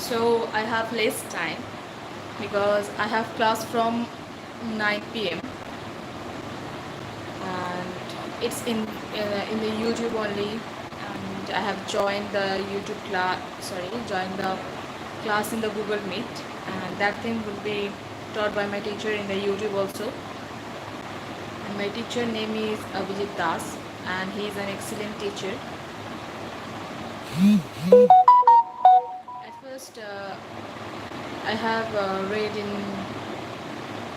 So I have less time because I have class from 9 p.m. and it's in the YouTube only, and I have joined the YouTube class. Sorry, joined the class in the Google Meet, and that thing will be taught by my teacher in the YouTube also. And my teacher name is Abhijit Das, and he is an excellent teacher. At first, I have read in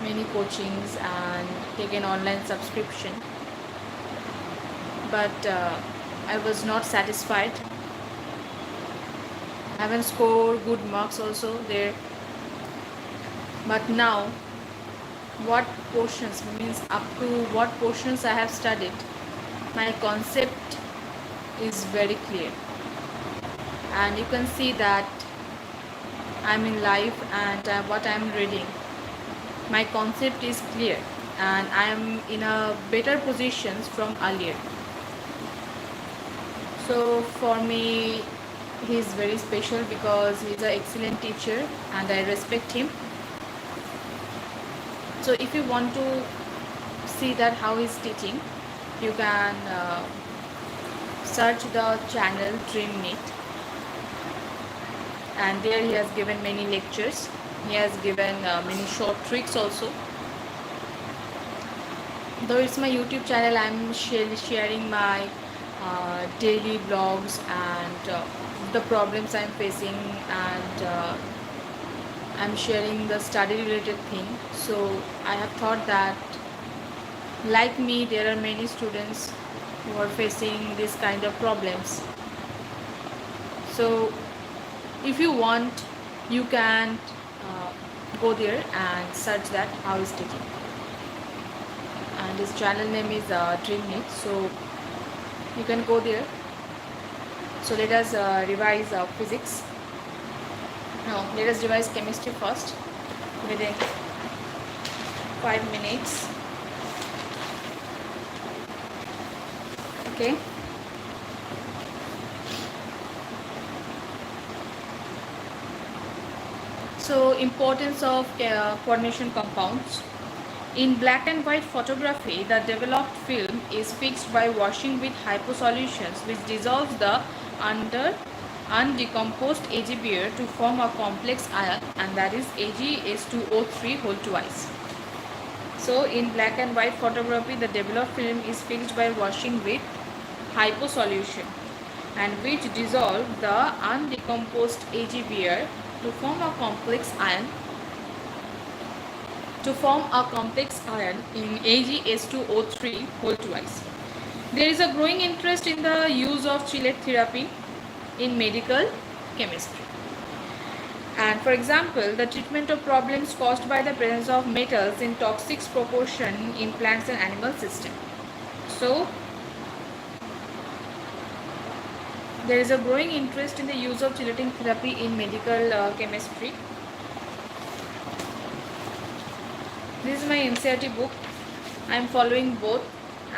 many coachings and taken online subscription, but I was not satisfied. I haven't scored good marks also there, but now what portions means up to what portions I have studied, my concept is very clear, and you can see that I'm in life and what I'm reading, my concept is clear and I am in a better positions from earlier. So for me, he is very special because he is an excellent teacher and I respect him. So if you want to see that how he's teaching, you can search the channel DreamNet, and there he has given many lectures. He has given many short tricks also. Though it's my YouTube channel, I'm sharing my daily vlogs and the problems I'm facing, and I'm sharing the study related thing. So I have thought that like me there are many students who are facing this kind of problems. So if you want, you can go there and search that how is teaching, and his channel name is DreamNet, so you can go there. So let us revise physics. No, let us revise chemistry first within 5 minutes. Okay. So importance of coordination compounds. In black and white photography, the developed film is fixed by washing with hyposolutions which dissolves the under undecomposed AgBr to form a complex ion, and that is AgS2O3 whole twice. So in black and white photography, the developed film is fixed by washing with hyposolution and which dissolve the undecomposed AgBr to form a complex ion in AgS2O3 whole twice. There is a growing interest in the use of chelate therapy in medical chemistry. And for example, the treatment of problems caused by the presence of metals in toxic proportion in plants and animal system. So there is a growing interest in the use of chelating therapy in medical chemistry. This is my NCERT book. I am following both,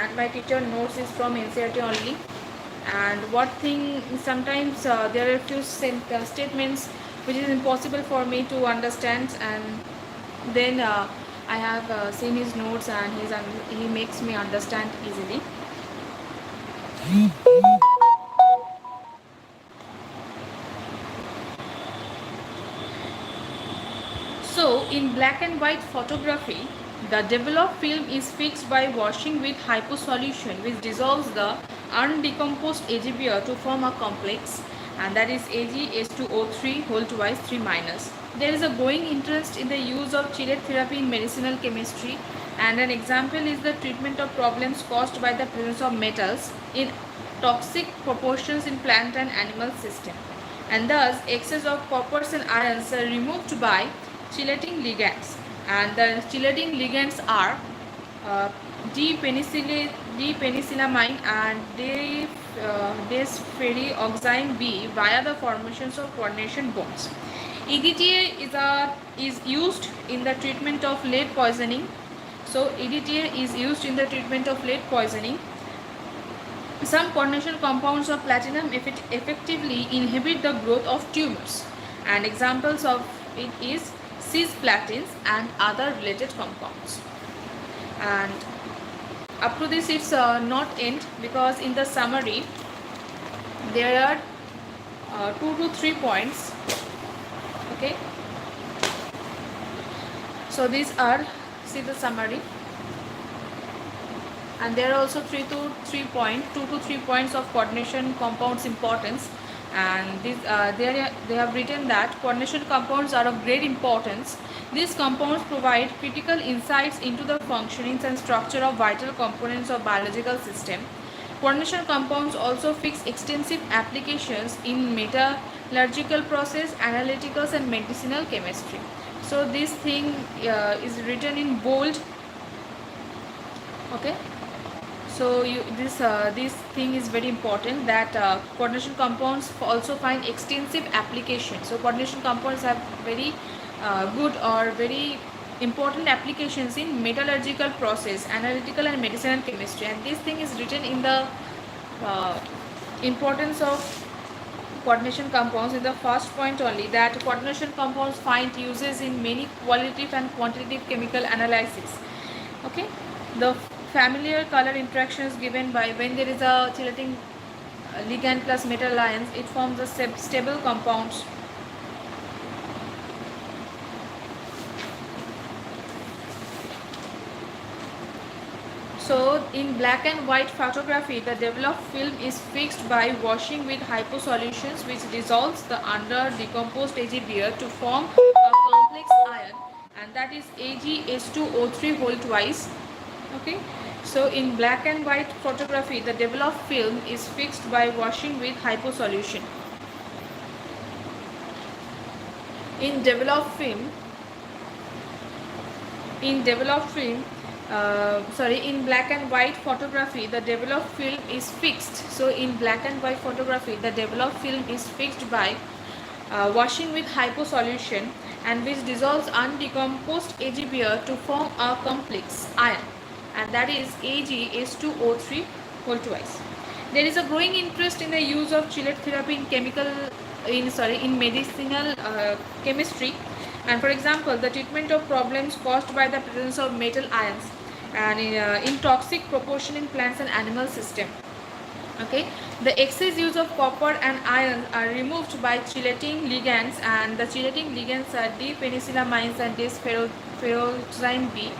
and my teacher notes is from NCERT only. And what thing, sometimes there are a few statements which is impossible for me to understand, and then I have seen his notes and he makes me understand easily. So in black and white photography, the developed film is fixed by washing with hyposolution which dissolves the undecomposed AgBr to form a complex, and that is AgS2O3 whole twice 3 minus. There is a growing interest in the use of chelate therapy in medicinal chemistry, and an example is the treatment of problems caused by the presence of metals in toxic proportions in plant and animal system, and thus excess of coppers and irons are removed by chelating ligands, and the chelating ligands are D-penicillamine and desferrioxime B via the formations of coordination bonds. EDTA is used in the treatment of lead poisoning. So EDTA is used in the treatment of lead poisoning. Some coordination compounds of platinum effectively inhibit the growth of tumors, and examples of it is cisplatins and other related compounds. And up to this it's not end, because in the summary there are 2 to 3 points. Okay, so these are, see the summary, and there are also 2 to 3 points of coordination compounds importance. And this they have written that coordination compounds are of great importance. These compounds provide critical insights into the functionings and structure of vital components of biological system. Coordination compounds also fix extensive applications in metallurgical process, analyticals and medicinal chemistry. So this thing is written in bold. Okay, so this thing is very important, that coordination compounds also find extensive application. So coordination compounds have very good or very important applications in metallurgical process, analytical and medicinal chemistry. And this thing is written in the importance of coordination compounds in the first point only, that coordination compounds find uses in many qualitative and quantitative chemical analysis. Okay, the familiar color interactions given by when there is a chelating ligand plus metal ions, it forms a stable compounds. So in black and white photography, the developed film is fixed by washing with hyposolutions, which dissolves the under decomposed AgBr to form a complex ion, and that is AgH2O3 whole twice. Okay, so in black and white photography, the developed film is fixed by washing with hyposolution. In developed film, in black and white photography, the developed film is fixed. So in black and white photography, the developed film is fixed by washing with hyposolution, and which dissolves undecomposed AgBr to form a complex ion, and that is AgH2O3 whole twice. There is a growing interest in the use of chelate therapy in medicinal chemistry. And for example, the treatment of problems caused by the presence of metal ions and in toxic proportion in plants and animal system. Okay, the excess use of copper and iron are removed by chelating ligands, and the chelating ligands are D-penicillamines and D-spheroxime B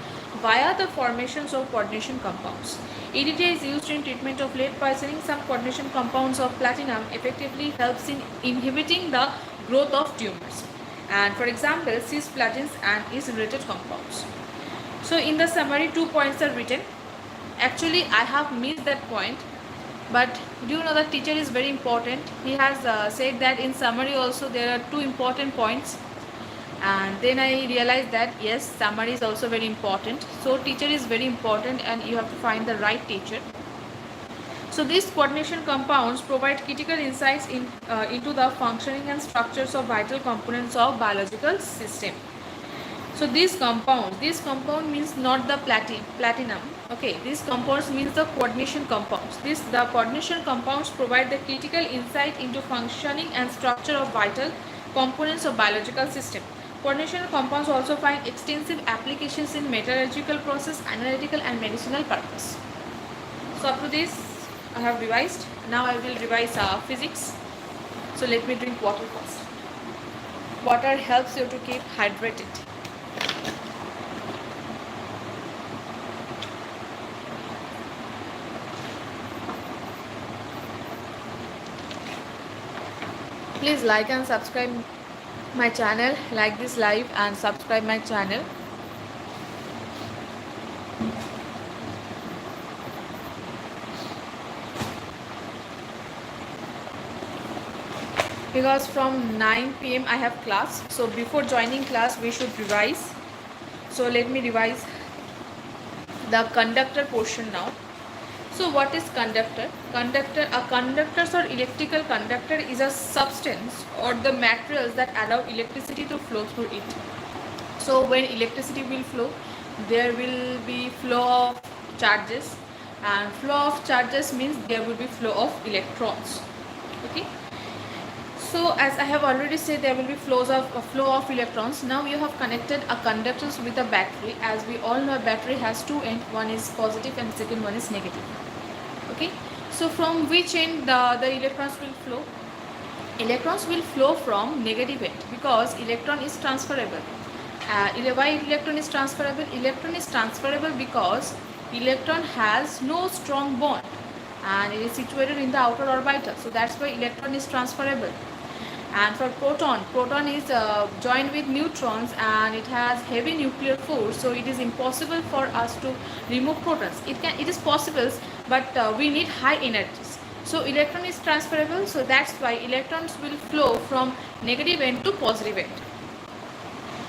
via the formations of coordination compounds. EDTA is used in treatment of lead poisoning. Some coordination compounds of platinum effectively helps in inhibiting the growth of tumors. And for example, cisplatins and its related compounds. So in the summary, 2 points are written. Actually, I have missed that point, but do you know that teacher is very important? He has said that in summary also there are 2 important points, and then I realized that yes, summary is also very important. So teacher is very important, and you have to find the right teacher. So these coordination compounds provide critical insights into the functioning and structures of vital components of biological system. So these compound means not the platinum. Okay, these compounds means the coordination compounds. The coordination compounds provide the critical insight into functioning and structure of vital components of biological system. Coordination compounds also find extensive applications in metallurgical process, analytical and medicinal purpose. So up to this I have revised. Now I will revise physics. So let me drink water first. Water helps you to keep hydrated. Please like and subscribe my channel, like this live and subscribe my channel. Because from 9 PM I have class, so before joining class we should revise. So let me revise the conductor portion now. So what is conductor? A conductor or electrical conductor is a substance or the materials that allow electricity to flow through it. So when electricity will flow, there will be flow of charges, and flow of charges means there will be flow of electrons. Okay. So as I have already said, there will be a flow of electrons. Now you have connected a conductors with a battery. As we all know, a battery has two ends. One is positive and second one is negative. Okay. So from which end the electrons will flow? Electrons will flow from negative end because electron is transferable. Why electron is transferable? Electron is transferable because electron has no strong bond and it is situated in the outer orbital. So that's why electron is transferable. And for proton is joined with neutrons and it has heavy nuclear force, so it is impossible for us to remove protons. It is possible, but we need high energies. So electron is transferable, so that's why electrons will flow from negative end to positive end.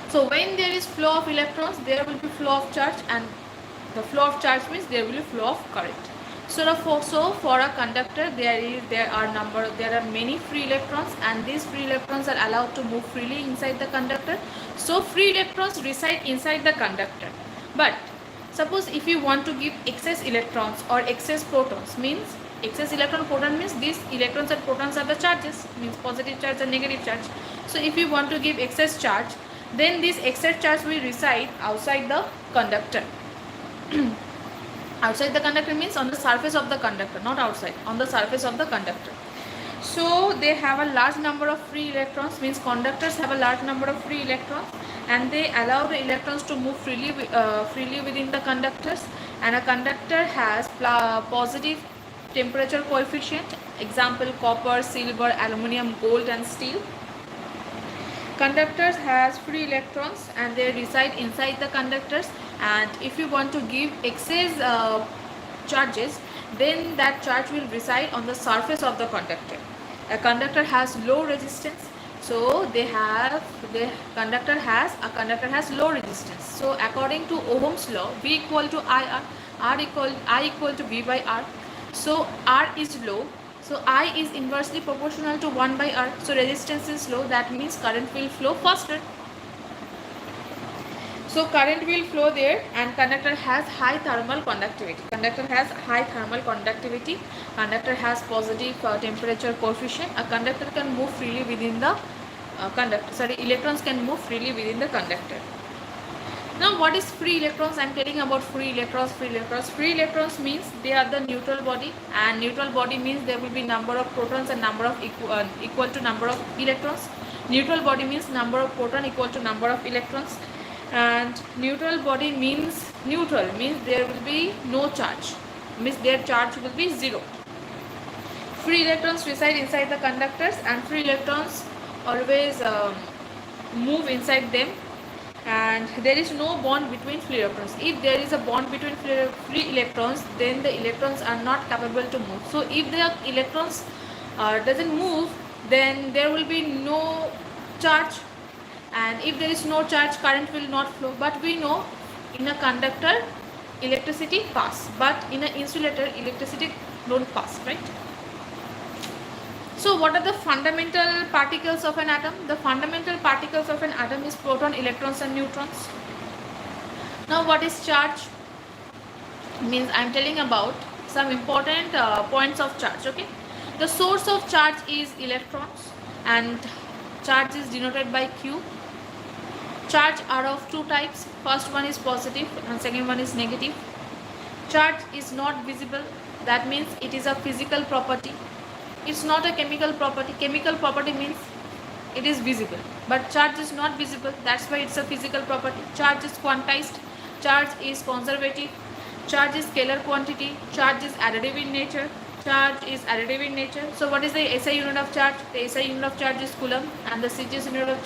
So when there is flow of electrons, there will be flow of charge, and the flow of charge means there will be flow of current. So for a conductor, there are many free electrons, and these free electrons are allowed to move freely inside the conductor. So free electrons reside inside the conductor. But suppose if you want to give excess electrons or excess protons, means excess electron proton means these electrons and protons are the charges, means positive charge and negative charge. So if you want to give excess charge, then this excess charge will reside outside the conductor. Outside the conductor means on the surface of the conductor, not outside, on the surface of the conductor. So they have a large number of free electrons, means conductors have a large number of free electrons, and they allow the electrons to move freely within the conductors. And a conductor has positive temperature coefficient, example copper, silver, aluminium, gold and steel. Conductors has free electrons and they reside inside the conductors, and if you want to give excess charges, then that charge will reside on the surface of the conductor. A conductor has low resistance, so a conductor has low resistance. So according to Ohm's law, V equal to I equal to V by R. So R is low, so I is inversely proportional to 1 by R. So resistance is low, that means current will flow faster. So current will flow there, and conductor has high thermal conductivity. Conductor has positive temperature coefficient. A conductor can move freely within the electrons can move freely within the conductor. Now what is free electrons? I am telling about free electrons. Free electrons means they are the neutral body, and neutral body means there will be number of protons and number of equal to number of electrons. Neutral body means number of proton equal to number of electrons, and neutral body means there will be no charge, means their charge will be zero. Free electrons reside inside the conductors, and free electrons always move inside them, and there is no bond between free electrons. If there is a bond between free electrons, then the electrons are not capable to move. So if the electrons doesn't move, then there will be no charge, and if there is no charge, current will not flow. But we know in a conductor electricity pass, but in an insulator electricity don't pass, right? So what are the fundamental particles of an atom? The fundamental particles of an atom is proton, electrons and neutrons. Now what is charge? Means I am telling about some important points of charge. Okay, the source of charge is electrons, and charge is denoted by Q. Charge are of two types. First one is positive and second one is negative. Charge is not visible, that means it is a physical property. It's not a chemical property. Chemical property means it is visible, but charge is not visible, that's why it's a physical property. Charge is quantized, charge is conservative, charge is scalar quantity, charge is additive in nature. So what is the SI unit of charge? The SI unit of charge is coulomb, and the CGS unit of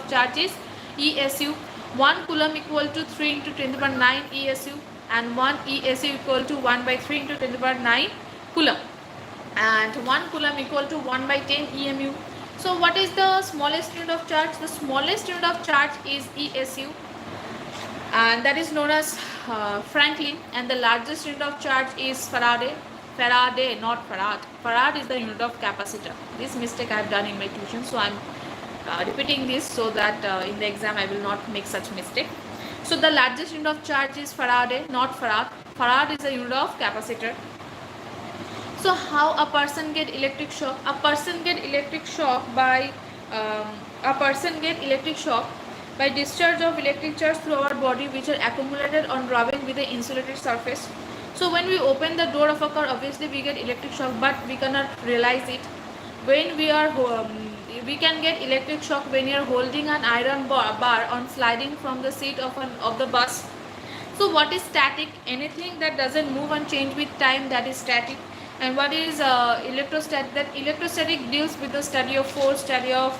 charge is ESU. 1 coulomb equal to 3 into 10 to the power 9 ESU, and 1 ESU equal to 1 by 3 into 10 to the power 9 coulomb, and 1 coulomb equal to 1 by 10 EMU. So what is the smallest unit of charge? The smallest unit of charge is ESU, and that is known as Franklin, and the largest unit of charge is Farad, not Farad. Farad is the unit of capacitor. This mistake I have done in my tuition, so I am repeating this so that in the exam I will not make such mistake. So the largest unit of charge is Farad, not Farad. Farad is the unit of capacitor. So how a person get electric shock? A person get electric shock by discharge of electric charge through our body, which are accumulated on rubbing with the insulated surface. So when we open the door of a car, obviously we get electric shock, but we cannot realize it. When we can get electric shock when you are holding an iron bar on sliding from the seat of the bus. So what is static? Anything that doesn't move and change with time, that is static. And what is electrostatic? That electrostatic deals with the study of force, study of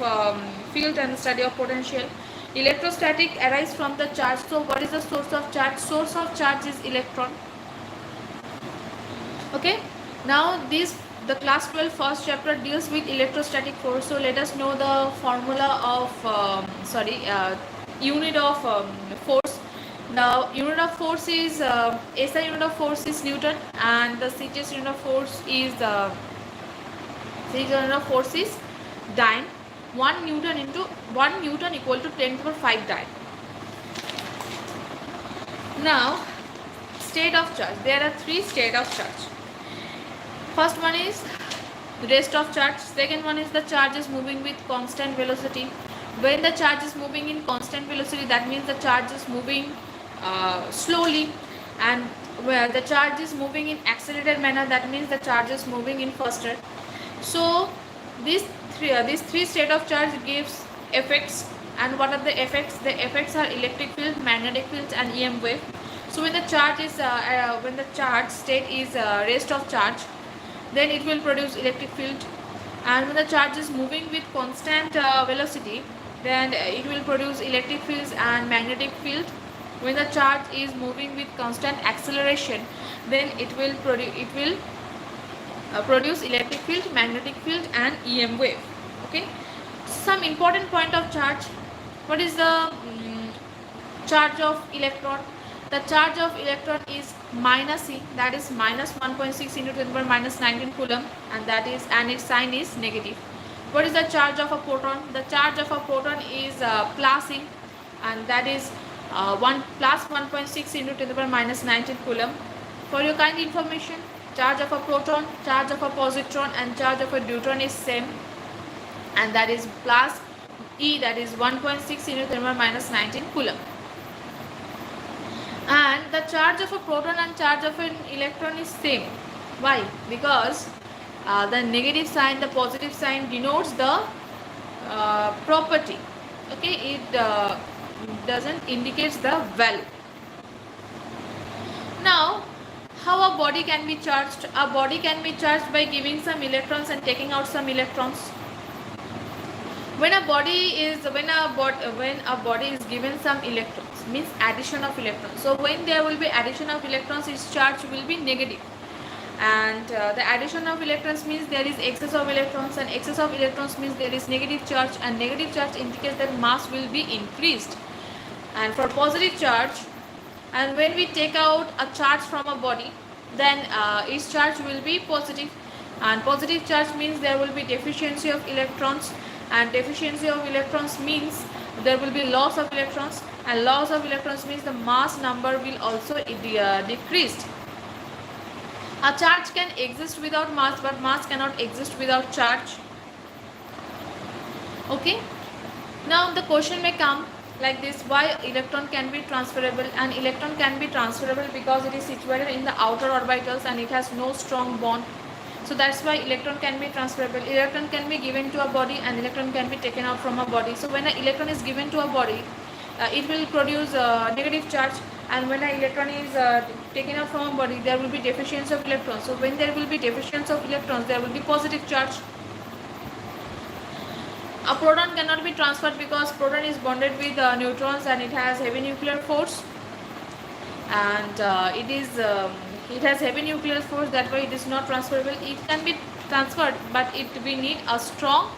field, and study of potential. Electrostatic arises from the charge. So what is the source of charge? Source of charge is electron. Okay, now the class 12 first chapter deals with electrostatic force. So let us know the formula of unit of force. Now unit of force is SI unit of force is Newton, and the CTS unit of force is dyne. 1 Newton equal to 10 to the 5 dyne. Now state of charge. There are 3 state of charge. First one is rest of charge. Second one is the charge is moving with constant velocity. When the charge is moving in constant velocity, that means the charge is moving slowly, and where the charge is moving in accelerated manner, that means the charge is moving in faster. So these three state of charge gives effects. And what are the effects? The effects are electric field, magnetic fields, and EM wave. So when the charge state is rest of charge, then it will produce electric field. And when the charge is moving with constant velocity, then it will produce electric fields and magnetic field. When the charge is moving with constant acceleration, then it will produce electric field, magnetic field, and EM wave. Okay, some important point of charge. What is the charge of electron? The charge of electron is minus E, that is minus 1.6 into 10 to the power minus 19 coulomb, and its sign is negative. What is the charge of a proton? The charge of a proton is plus E, and that is 1.6 into 10 to the power minus 19 coulomb. For your kind information, charge of a proton, charge of a positron, and charge of a deuteron is same, and that is plus E, that is 1.6 into 10 to the power minus 19 coulomb. And the charge of a proton and charge of an electron is same. Why? Because the negative sign, the positive sign denotes the property. Okay, it doesn't indicates the value. Now, how a body can be charged? A body can be charged by giving some electrons and taking out some electrons. When a body is given some electrons, means addition of electrons. So when there will be addition of electrons, its charge will be negative. And the addition of electrons means there is excess of electrons, and excess of electrons means there is negative charge, and negative charge indicates that mass will be increased. And for positive charge, and when we take out a charge from a body, then its charge will be positive. And positive charge means there will be deficiency of electrons, and deficiency of electrons means there will be loss of electrons, and loss of electrons means the mass number will also decreased. A charge can exist without mass, but mass cannot exist without charge. Okay, now the question may come like this: why electron can be transferable? And electron can be transferable because it is situated in the outer orbitals and it has no strong bond. So that's why electron can be transferable. Electron can be given to a body, and electron can be taken out from a body. So when an electron is given to a body, it will produce negative charge, and when an electron is taken out from a body, there will be deficiency of electrons. So when there will be deficiency of electrons, there will be positive charge. A proton cannot be transferred because proton is bonded with neutrons, and it has heavy nuclear force, and it has heavy nuclear force. That way it is not transferable. It can be transferred, but we need a strong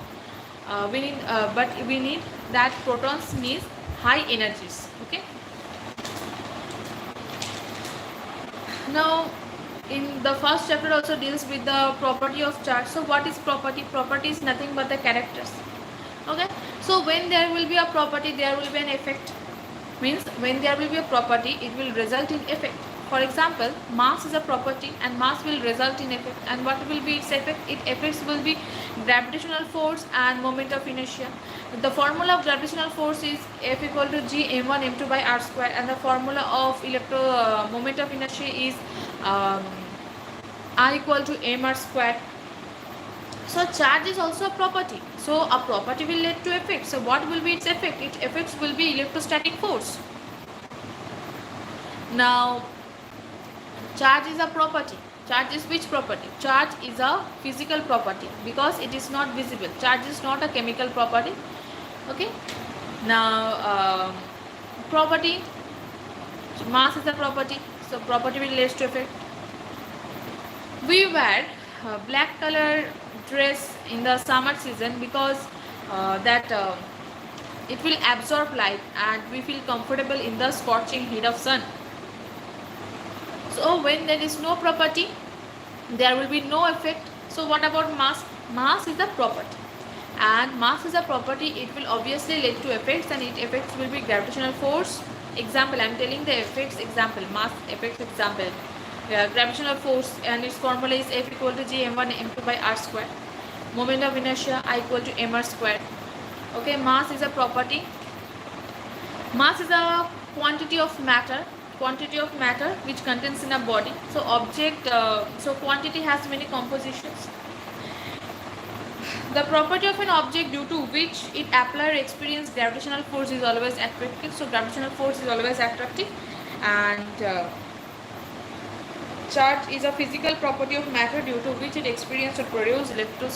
we need that protons needs high energies. Okay, now in the first chapter also deals with the property of charge. So what is property? Property is nothing but the characters. Okay, so when there will be a property, there will be an effect. Means when there will be a property, it will result in effect. For example, mass is a property and mass will result in effect. And what will be its effect? Its effects will be gravitational force and moment of inertia. The formula of gravitational force is F equal to G m1 m2 by r square, and the formula of moment of inertia is um, r equal to mr square. So charge is also a property. So a property will lead to effect. So what will be its effect? Its effects will be electrostatic force. Now, charge is a property. Charge is which property? Charge is a physical property because it is not visible. Charge is not a chemical property. Okay. Now, property. Mass is a property. So property will lead to effect. We wear black color dress in the summer season because it will absorb light and we feel comfortable in the scorching heat of sun. So when there is no property, there will be no effect. So what about mass? Mass is a property, and mass is a property. It will obviously lead to effects, and its effects will be gravitational force. Example, I am telling the effects example, mass effects example. Gravitational force, and its formula is F equal to G m1 m2 by r square. Moment of inertia I equal to mr square. Okay, mass is a property. Mass is a quantity of matter which contains in a body. So so quantity has many compositions. The property of an object due to which it apply or experience gravitational force is always attractive. So gravitational force is always attractive, and charge is a physical property of matter due to which it experience or produce electric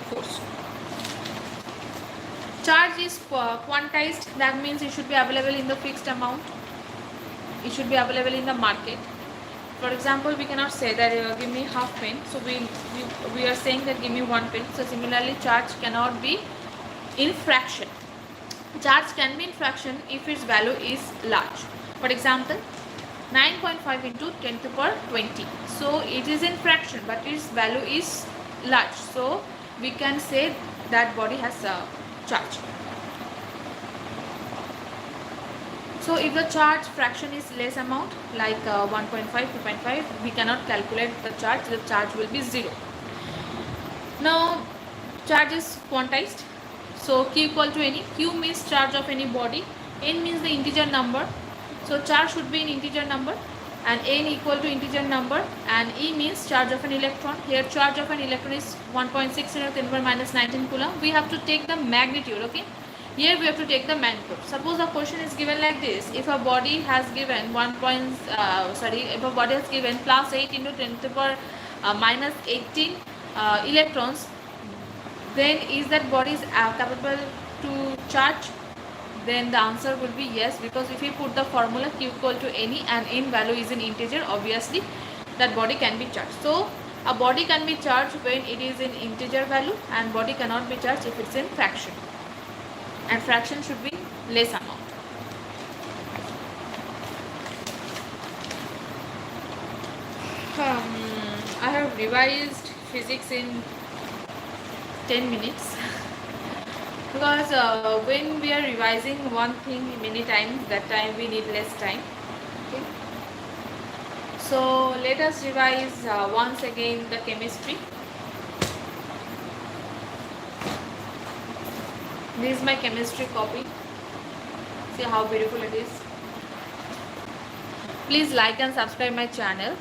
force. Charge is quantized. That means it should be available in the fixed amount. It should be available in the market. For example, we cannot say that give me half pen. So we are saying that give me 1 pen. So similarly, charge cannot be in fraction. Charge can be in fraction if its value is large. For example, 9.5 into 10 to the power 20. So it is in fraction, but its value is large. So we can say that body has a charge. So if the charge fraction is less amount, like 1.5, 2.5, we cannot calculate the charge. The charge will be 0. Now, charge is quantized. So Q equal to any. Q means charge of any body. N means the integer number. So charge should be an integer number, and n equal to integer number, and E means charge of an electron. Here charge of an electron is 1.6 10 to the power minus 19 coulomb. We have to take the magnitude. Okay. Here we have to take the magnitude. Suppose a question is given like this: if a body has given if a body has given plus 8 into 10 to the power minus 18 electrons, then is that body is capable to charge? Then the answer will be yes, because if we put the formula Q equal to any and n value is an integer, obviously that body can be charged. So a body can be charged when it is in integer value, and body cannot be charged if it's in fraction, and fraction should be less amount. I have revised physics in 10 minutes because when we are revising one thing many times, that time we need less time. Okay. So let us revise once again the chemistry. This is my chemistry copy. See how beautiful it is. Please like and subscribe my channel.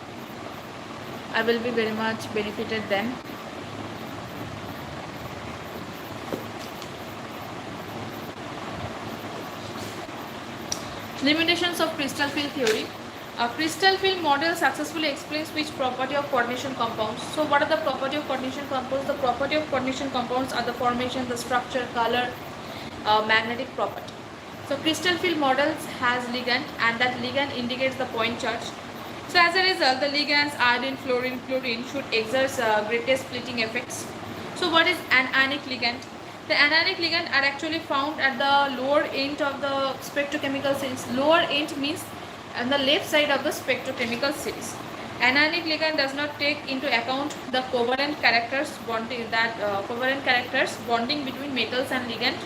I will be very much benefited then. Limitations of crystal field theory. A crystal field model successfully explains which property of coordination compounds. So what are the property of coordination compounds? The property of coordination compounds are the formation, the structure, color, magnetic property. So crystal field models has ligand, and that ligand indicates the point charge. So as a result, the ligands iodine, fluorine, chlorine should exert greatest splitting effects. So what is anionic ligand? The anionic ligand are actually found at the lower end of the spectrochemical series. Lower end means on the left side of the spectrochemical series. Anionic ligand does not take into account the covalent characters bonding between metals and ligand.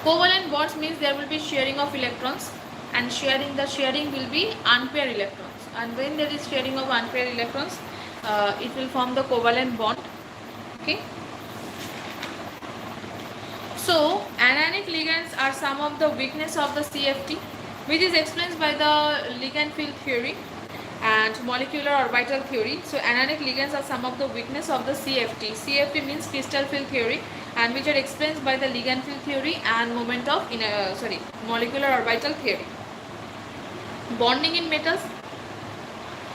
Covalent bonds means there will be sharing of electrons. and the sharing will be unpair electrons, and when there is sharing of unpair electrons, it will form the covalent bond. Okay, so anionic ligands are some of the weakness of the CFT, which is explained by the ligand field theory and molecular orbital theory. So anionic ligands are some of the weakness of the CFT. CFT means crystal field theory, and which are explained by the ligand field theory and moment of molecular orbital theory. Bonding in metals.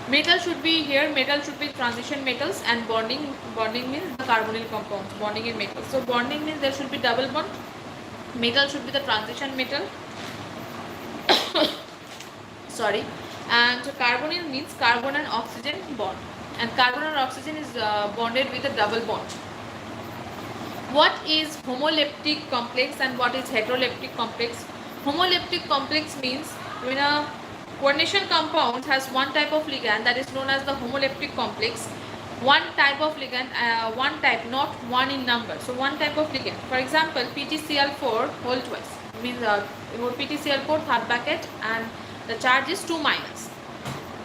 Metal should be here. Metal should be transition metals, and bonding means the carbonyl compounds. Bonding in metals. So bonding means there should be double bond. Metal should be the transition metal. Sorry. And carbonyl means carbon and oxygen bond, and carbon and oxygen is bonded with a double bond. What is homoleptic complex and what is heteroleptic complex? Homoleptic complex means when a coordination compound has one type of ligand, that is known as the homoleptic complex. One type of ligand, one type, not one in number. So one type of ligand. For example, PTCl4 whole twice means PTCl4 third bracket, and the charge is 2 minus.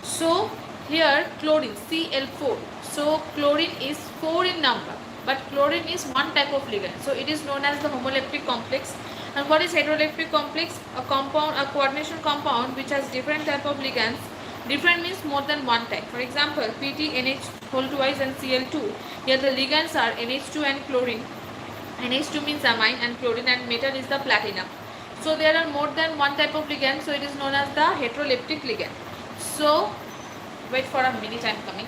So here chlorine Cl4. So chlorine is 4 in number, but chlorine is one type of ligand. So it is known as the homoleptic complex. And what is heteroleptic complex? A coordination compound which has different type of ligands. Different means more than one type. For example, PTNH whole twice and Cl2. Here the ligands are NH2 and chlorine. NH2 means amine, and chlorine, and metal is the platinum. So there are more than one type of ligand. So it is known as the heteroleptic ligand. So wait for a minute, I am coming.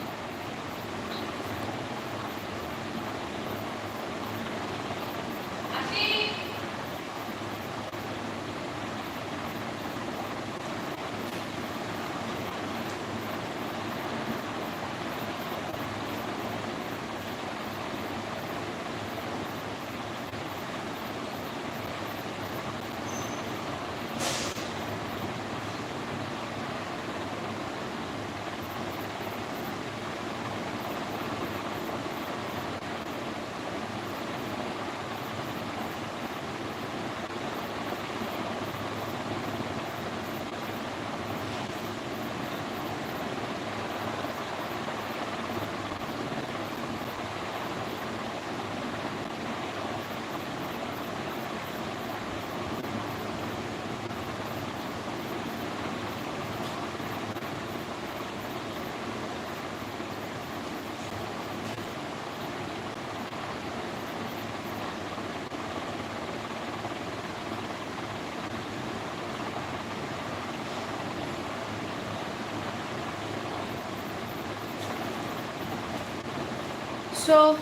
So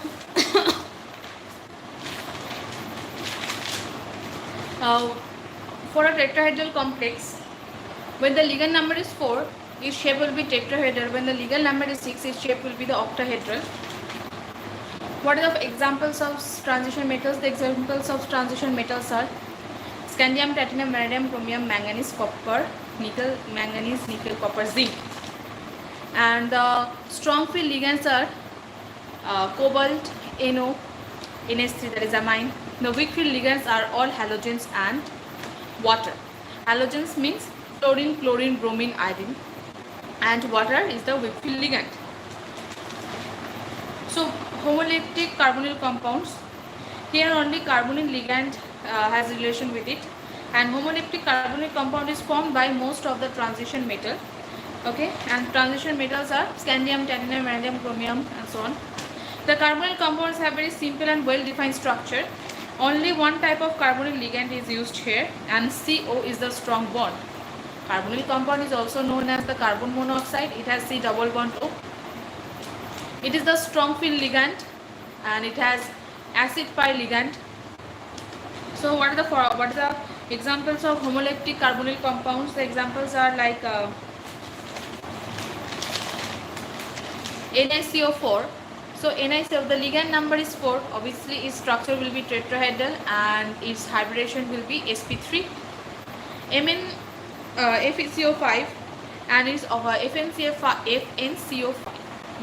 for a tetrahedral complex, when the ligand number is 4, its shape will be tetrahedral. When the ligand number is 6, its shape will be the octahedral. What are the examples of transition metals? The examples of transition metals are scandium, platinum, vanadium, chromium, manganese, copper, nickel, manganese, nickel, copper, zinc. And the strong field ligands are cobalt, NO, NH3, that is amine. The weak field ligands are all halogens and water. Halogens means fluorine, chlorine, bromine, iodine, and water is the weak field ligand. So homoleptic carbonyl compounds, here only carbonyl ligand has relation with it, and homoleptic carbonyl compound is formed by most of the transition metal. Okay, and transition metals are scandium, titanium, vanadium, chromium, and so on. The carbonyl compounds have very simple and well defined structure. Only one type of carbonyl ligand is used here, and CO is the strong bond. Carbonyl compound is also known as the carbon monoxide. It has C double bond O. It is the strong field ligand, and it has acid pi ligand. So what are the examples of homoleptic carbonyl compounds? The examples are like NiCO4. So NiCO, the ligand number is 4. Obviously, its structure will be tetrahedral and its hybridization will be sp3. FeCO5 and its FnCO5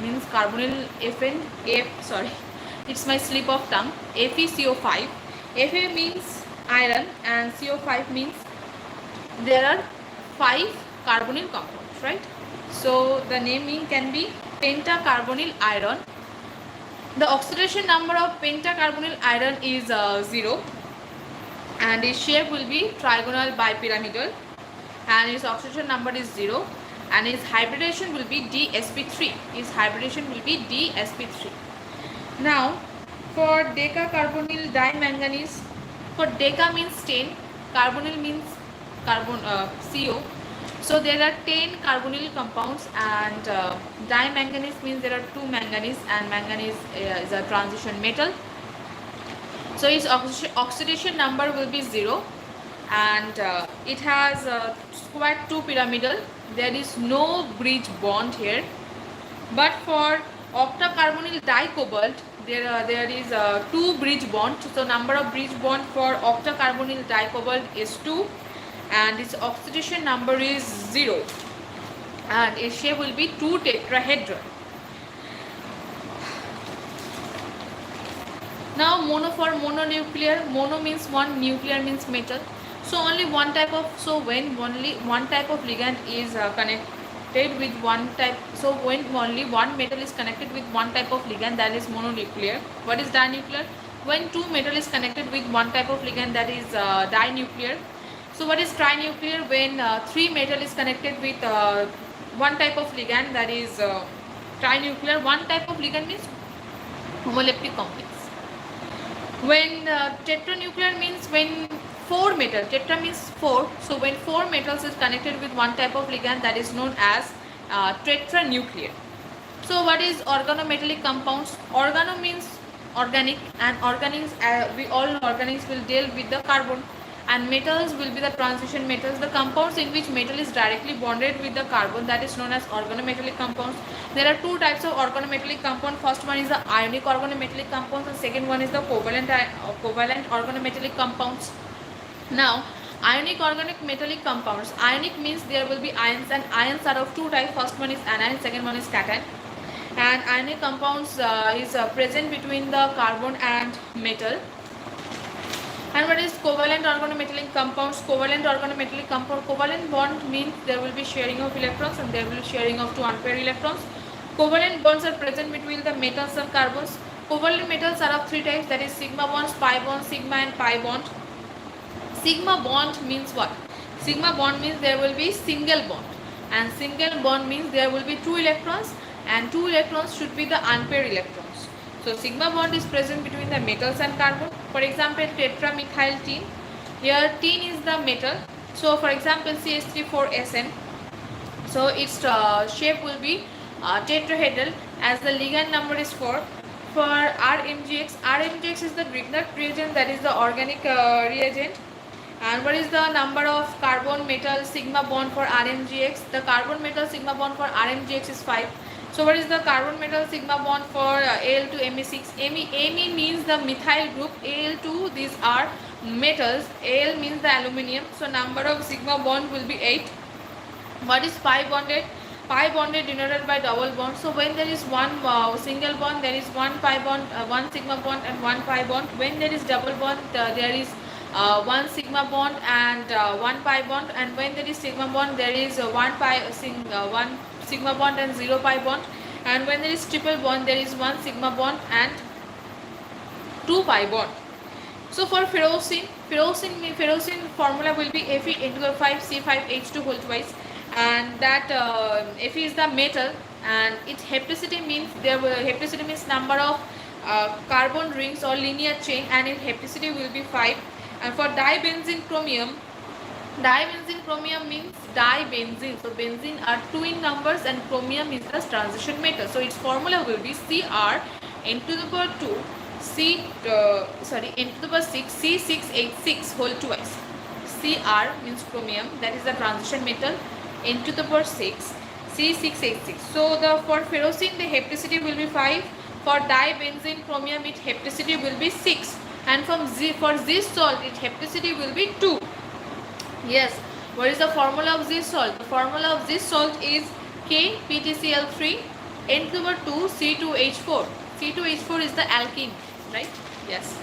means carbonyl it's my slip of tongue. FeCO5. Fa means iron and CO5 means there are 5 carbonyl compounds, right? So the naming can be pentacarbonyl iron. The oxidation number of pentacarbonyl iron is 0, and its shape will be trigonal bipyramidal, and its oxidation number is 0, and its hybridization will be DsP3. Its hybridization will be DsP3. Now for decacarbonyl dimanganese, for deca means 10, carbonyl means carbon CO. So there are 10 carbonyl compounds, and dimanganese means there are 2 manganese, and manganese is a transition metal. So its oxidation number will be 0, and it has square 2 pyramidal. There is no bridge bond here. But for octacarbonyl dicobalt, there is 2 bridge bond. So number of bridge bond for octacarbonyl dicobalt is 2, and its oxidation number is 0, and its shape will be 2 tetrahedron. Now mono, for mononuclear, mono means one, nuclear means metal. So only one type of, so when only one type of ligand is connected with one type, so when only one metal is connected with one type of ligand, that is mononuclear. What is dinuclear? When two metal is connected with one type of ligand, that is dinuclear. So what is trinuclear? When 3 metal is connected with one type of ligand, that is trinuclear. One type of ligand means homoleptic complex. When tetranuclear means when 4 metal, tetra means 4, so when 4 metals is connected with one type of ligand, that is known as tetranuclear. So what is organometallic compounds? Organo means organic, and organics, we all know organics will deal with the carbon, and metals will be the transition metals. The compounds in which metal is directly bonded with the carbon, that is known as organometallic compounds. There are 2 types of organometallic compound. First one is the ionic organometallic compounds, and second one is the covalent organometallic compounds. Now ionic organic metallic compounds, ionic means there will be ions, and ions are of 2 types. First one is anion, second one is cation. And ionic compounds is present between the carbon and metal. And what is covalent organometallic compounds? Covalent organometallic compound, covalent bond means there will be sharing of electrons, and there will be sharing of 2 unpaired electrons. Covalent bonds are present between the metals and carbons. Covalent metals are of 3 types, that is sigma bonds, pi bond, sigma and pi bond. Sigma bond means what? Sigma bond means there will be single bond, and single bond means there will be 2 electrons, and 2 electrons should be the unpaired electrons. So sigma bond is present between the metals and carbon. For example, tetramethyltene. Here tin is the metal. So for example, CH3,4SN. So its shape will be tetrahedral, as the ligand number is 4. For RMGX, RMGX is the Grignard reagent, that is the organic reagent. And what is the number of carbon metal sigma bond for RMGX? The carbon metal sigma bond for RMGX is 5. So what is the carbon metal sigma bond for Al2Me6? Me means the methyl group, Al2 these are metals, Al means the aluminium. So number of sigma bond will be 8. What is pi bonded? Pi bonded denoted by double bond. So when there is one single bond, there is one pi bond, one sigma bond and one pi bond. When there is double bond, there is one sigma bond and one pi bond, and when there is sigma bond, there is one sigma bond and 0 pi bond, and when there is triple bond, there is one sigma bond and 2 pi bond. So for ferrocene formula will be Fe10⁵C5H2 whole twice, and that Fe is the metal, and its hapticity means hapticity means number of carbon rings or linear chain, and its hapticity will be 5. And for dibenzene chromium means dibenzene. So benzene are 2 in numbers, and chromium is the transition metal. So its formula will be Cr(n to the power 2 n to the power 6 C6H6 whole twice. Cr means chromium, that is the transition metal, n to the power 6 C6H6. So for ferrocene the hapticity will be 5. For dibenzene chromium its hapticity will be 6. And for this salt, its hapticity will be 2. Yes, what is the formula of this salt? The formula of this salt is KPtCl3 n to the power 2 C2H4. C2H4 is the alkene, right? Yes.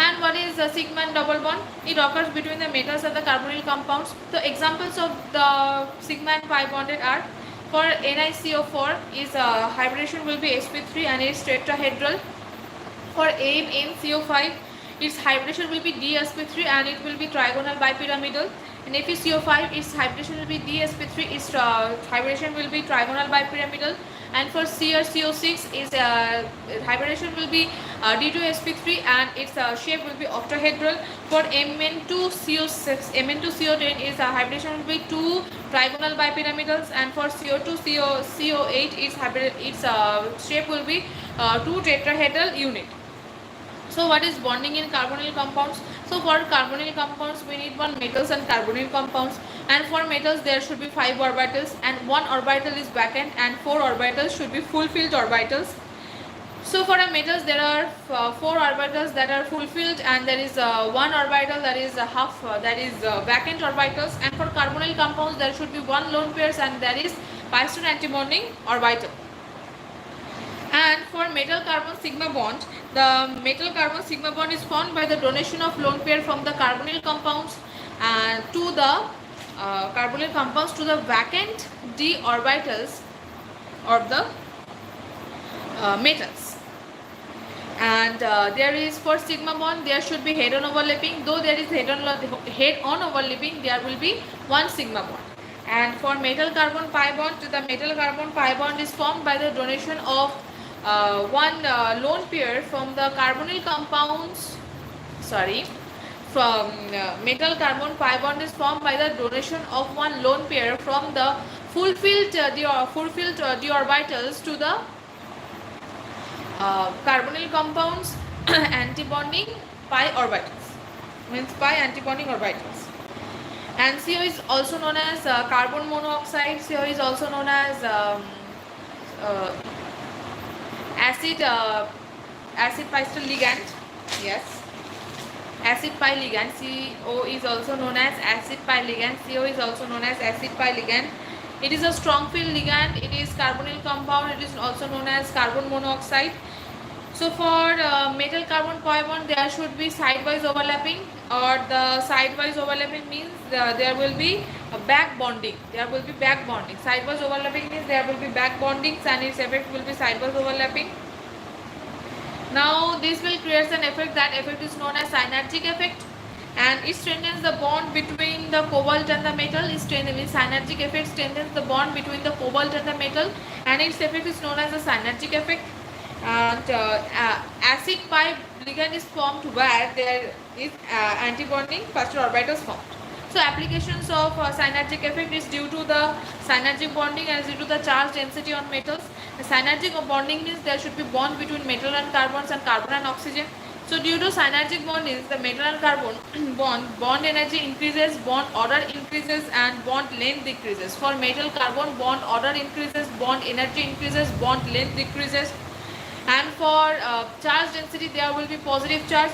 And what is sigma and double bond? It occurs between the metals and the carbonyl compounds. The examples of the sigma and pi bonded are, for NiCO4 is hybridization will be sp3 and it's tetrahedral. For AmNCO5 its hybridization will be dsp3 and it will be trigonal bipyramidal. And FeCO5 its hybridization will be dsp3, its hybridization will be trigonal bipyramidal. And for CrCO6 its hybridization will be D2sp3 and its shape will be octahedral. For Mn2CO6 Mn2CO10 its hybridization will be 2 trigonal bipyramidals. And for CO2CO8 its shape will be 2 tetrahedral unit. So what is bonding in carbonyl compounds? So for carbonyl compounds we need one metals and carbonyl compounds, and for metals there should be 5 orbitals and 1 orbital is vacant and 4 orbitals should be full-filled orbitals. So for the metals there are 4 orbitals that are fulfilled and there is 1 orbital that is vacant orbitals. And for carbonyl compounds there should be 1 lone pairs and there is pi-star antibonding orbital. And for metal carbon sigma bond, the metal carbon sigma bond is formed by the donation of lone pair from the carbonyl compounds to the carbonyl compounds to the vacant d orbitals of the metals. And there is, for sigma bond there should be head-on overlapping. Though there is head-on overlapping, there will be 1 sigma bond. And for metal carbon pi bond, the metal carbon pi bond is formed by the donation of 1 lone pair from the carbonyl compounds. From metal carbon pi bond is formed by the donation of 1 lone pair from the fulfilled d orbitals to the carbonyl compounds antibonding pi orbitals, means pi antibonding orbitals. And CO is also known as carbon monoxide. CO is also known as acid pi ligand. Yes, acid pi ligand. CO is also known as acid pi ligand. CO is also known as acid pi ligand. It is a strong field ligand. It is carbonyl compound. It is also known as carbon monoxide. So for metal carbon pi bond there should be sidewise overlapping, or the sidewise overlapping means there will be a back bonding. There will be back bonding. Sidewise overlapping means there will be back bonding and its effect will be sidewise overlapping. Now this will create an effect. That effect is known as synergic effect, and it strengthens the bond between the cobalt and the metal. Synergic effect strengthens the bond between the cobalt and the metal, and its effect is known as a synergic effect. And acid pi ligand is formed where there is antibonding first orbitals formed. So applications of synergic effect is due to the synergic bonding and due to the charge density on metals. The synergic bonding means there should be bond between metal and carbons and carbon and oxygen. So due to synergic bonding, the metal and carbon bond energy increases, bond order increases and bond length decreases. For metal carbon, bond order increases, bond energy increases, bond length decreases. And for charge density there will be positive charge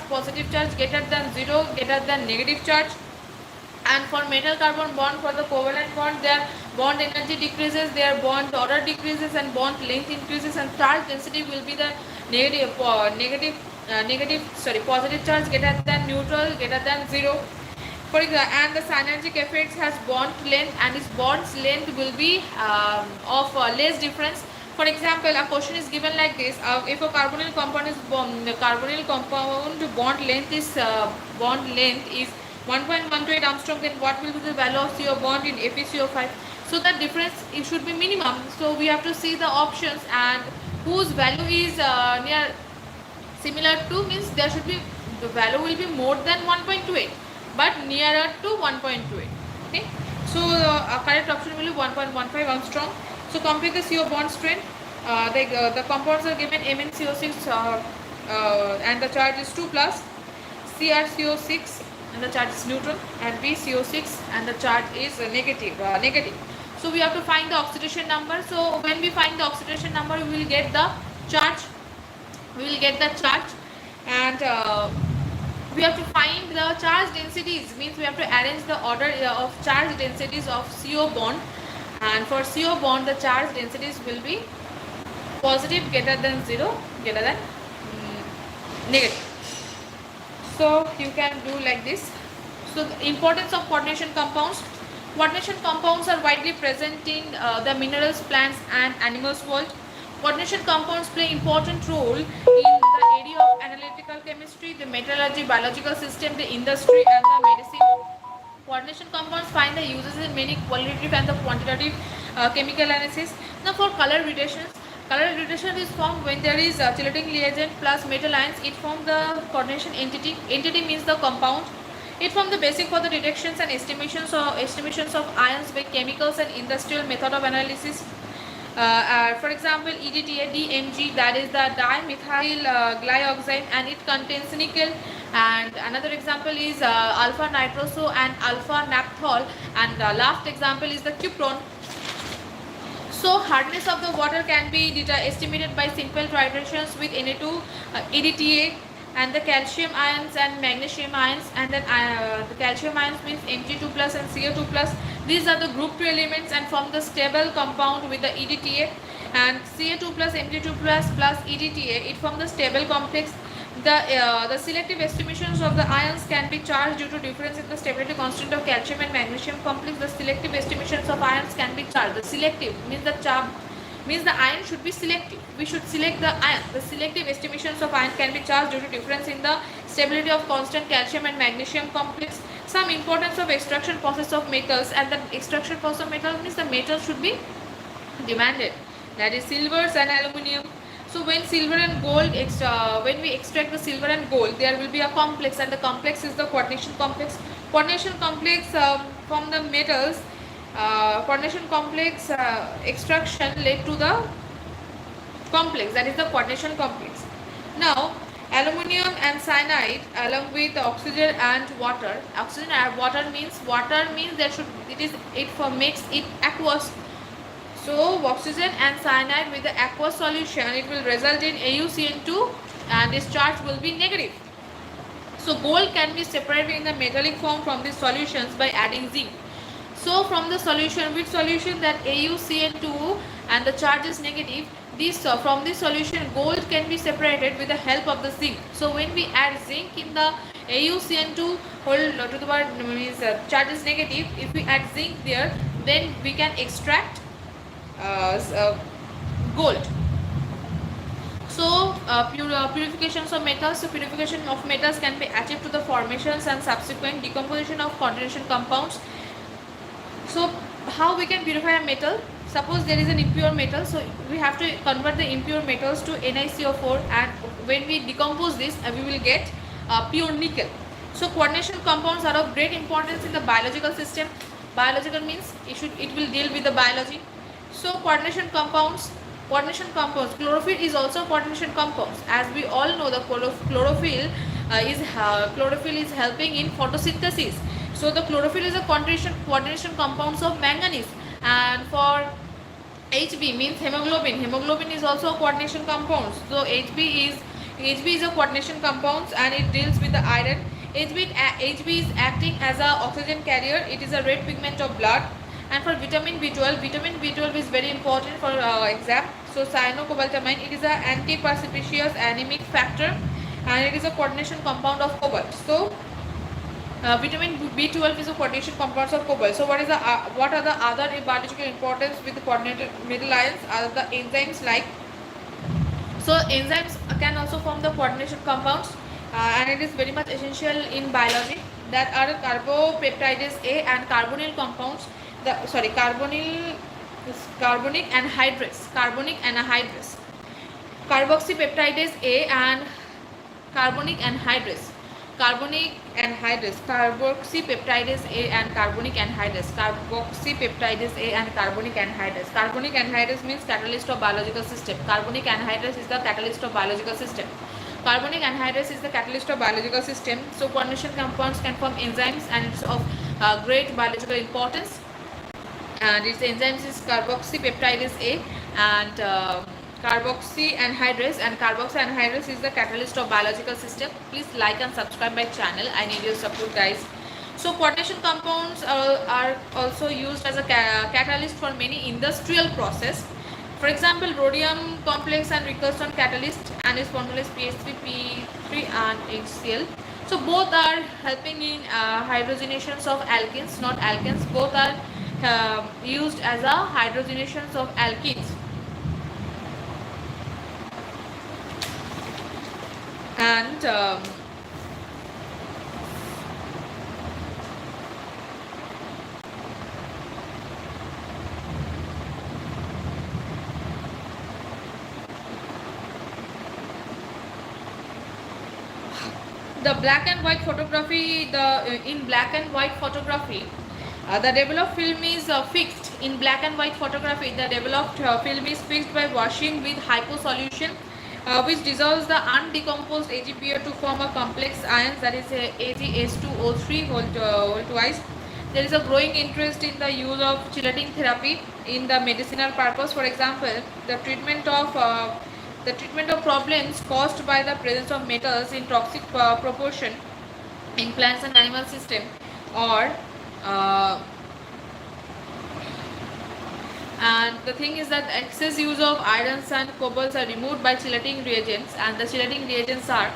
greater than 0, greater than negative charge. And for metal carbon bond, for the covalent bond, their bond energy decreases, their bond order decreases and bond length increases, and charge density will be the positive charge greater than neutral, greater than 0. For example, and the synergic effects has bond length, and its bond's length will be of less difference. For example, a question is given like this: if a carbonyl compound is the carbonyl compound bond length is 1.128 Armstrong, then what will be the value of CO bond in FeCO5? So the difference, it should be minimum. So we have to see the options, and whose value is near similar to, means there should be, the value will be more than 1.28 but nearer to 1.28. Okay, so correct option will be 1.15 Armstrong. So complete the CO bond strength. The compounds are given MnCO6 and the charge is 2 plus, CrCO6 and the charge is neutral, and BCO6 and the charge is negative. So we have to find the oxidation number. So when we find the oxidation number, we will get the charge. And we have to find the charge densities, means we have to arrange the order of charge densities of CO bond. And for CO bond, the charge densities will be positive greater than 0, greater than negative. So you can do like this. So the importance of coordination compounds. Coordination compounds are widely present in the minerals, plants and animals world. Coordination compounds play important role in the area of analytical chemistry, the metallurgy, biological system, the industry and the medicine. Coordination compounds find the uses in many qualitative and the quantitative chemical analysis. Now for color reduction is formed when there is chelating reagent plus metal ions. It forms the coordination entity. Entity means the compound. It forms the basic for the detections and estimations of ions by chemicals and industrial method of analysis. For example, EDTA, DMG, that is the dimethyl glyoxide, and it contains nickel. And another example is alpha nitroso and alpha naphthol, and last example is the cupron. So hardness of the water can be estimated by simple titrations with Na2, EDTA, and the calcium ions and magnesium ions, and then the calcium ions means Mg2 plus and CO2 plus. These are the group 2 elements and form the stable compound with the EDTA, and Ca2 plus Mg2 plus EDTA, it forms the stable complex. The selective estimations of the ions can be charged due to difference in the stability constant of calcium and magnesium complex. The selective estimations of ions can be charged. The selective means the ion should be selective. We should select the ion. The selective estimations of ion can be charged due to difference in the stability of constant calcium and magnesium complex. Some importance of extraction process of metals, and the extraction process of metal means the metal should be demanded. That is silvers and aluminium. So when silver and gold, when we extract the silver and gold, there will be a complex, and the complex is the coordination complex. Coordination complex from the metals, coordination complex extraction led to the complex, that is the coordination complex. Now aluminium and cyanide along with oxygen and water. Oxygen and water means there should makes it aqueous. So oxygen and cyanide with the aqueous solution, it will result in AuCN2 and this charge will be negative. So gold can be separated in the metallic form from these solutions by adding zinc. So from the solution, which solution that AuCN2 and the charge is negative, from this solution gold can be separated with the help of the zinc. So when we add zinc in the AuCN2 whole to the power means charge is negative, if we add zinc there, then we can extract gold. So purifications of metals. So purification of metals can be achieved to the formations and subsequent decomposition of coordination compounds. So how we can purify a metal? Suppose there is an impure metal, so we have to convert the impure metals to NiCO4, and when we decompose this, we will get pure nickel. So coordination compounds are of great importance in the biological system. Biological means it will deal with the biology. So coordination compounds. Chlorophyll is also coordination compounds. As we all know, the chlorophyll is helping in photosynthesis. So the chlorophyll is a coordination compounds of manganese. And for Hb means hemoglobin. Hemoglobin is also a coordination compound. So Hb is a coordination compounds, and it deals with the iron. Hb is acting as a oxygen carrier. It is a red pigment of blood. And for vitamin B12 is very important for exam. So cyanocobalamin, it is an anti-precipitous anemic factor, and it is a coordination compound of cobalt. So vitamin B12 is a coordination compound of cobalt. So what are the other biological importance with the coordinated metal ions? Are the enzymes like, so enzymes can also form the coordination compounds, and it is very much essential in biology. That are carbopeptidase A and carbonyl compounds. Carbonic anhydrase. Carboxypeptidase A and carbonic anhydrase. Carboxypeptidase A and carbonic anhydrase. Carbonic anhydrase means catalyst of biological system. Carbonic anhydrase is the catalyst of biological system. So coordination compounds can form enzymes, and it's of great biological importance. And its enzymes is carboxypeptidase A and carboxy anhydrase is the catalyst of biological system. Please like and subscribe my channel. I need your support, guys. So coordination compounds are also used as a catalyst for many industrial process. For example, rhodium complex and recursion catalyst, and is formula is PH3, P3 and HCl. So both are helping in hydrogenations of alkenes, not alkenes. Both are used as a hydrogenations of alkenes. And the black and white photography, in black and white photography, the developed film is fixed. In black and white photography, the developed film is fixed by washing with hypo solution, which dissolves the undecomposed AgPO to form a complex ions, that is AgS2O3 whole twice. There is a growing interest in the use of chelating therapy in the medicinal purpose. For example, the treatment of problems caused by the presence of metals in toxic proportion in plants and animal system, or uh, and the thing is that excess use of irons and cobalts are removed by chelating reagents, and the chelating reagents are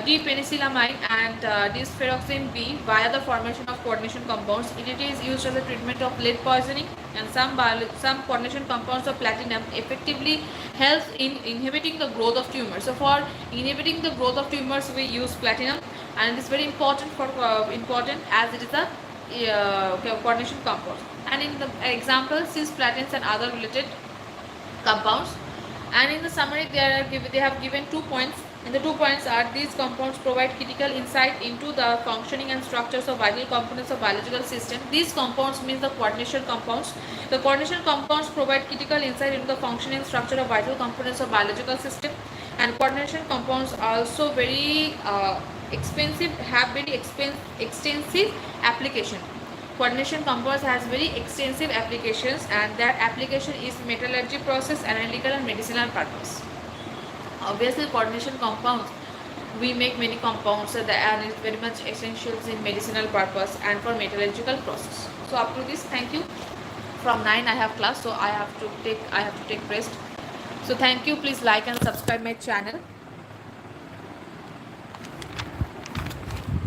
D-penicillamine and dysferoxane B via the formation of coordination compounds. It is used as a treatment of lead poisoning, and some coordination compounds of platinum effectively helps in inhibiting the growth of tumors. So for inhibiting the growth of tumors, we use platinum, and it is very important important as it is a coordination compound. And in the example, cisplatins and other related compounds. And in the summary, they have given 2 points, and the 2 points are: these compounds provide critical insight into the functioning and structures of vital components of biological system. These compounds means the coordination compounds. The coordination compounds provide critical insight into the functioning and structure of vital components of biological system, and coordination compounds are also very expensive, have very extensive application. Coordination compounds has very extensive applications, and that application is metallurgy process, analytical and medicinal purpose. Obviously, coordination compounds, we make many compounds, and it's very much essential in medicinal purpose and for metallurgical process. So up to this, thank you. From 9 I have class, so I have to take rest. So thank you. Please like and subscribe my channel.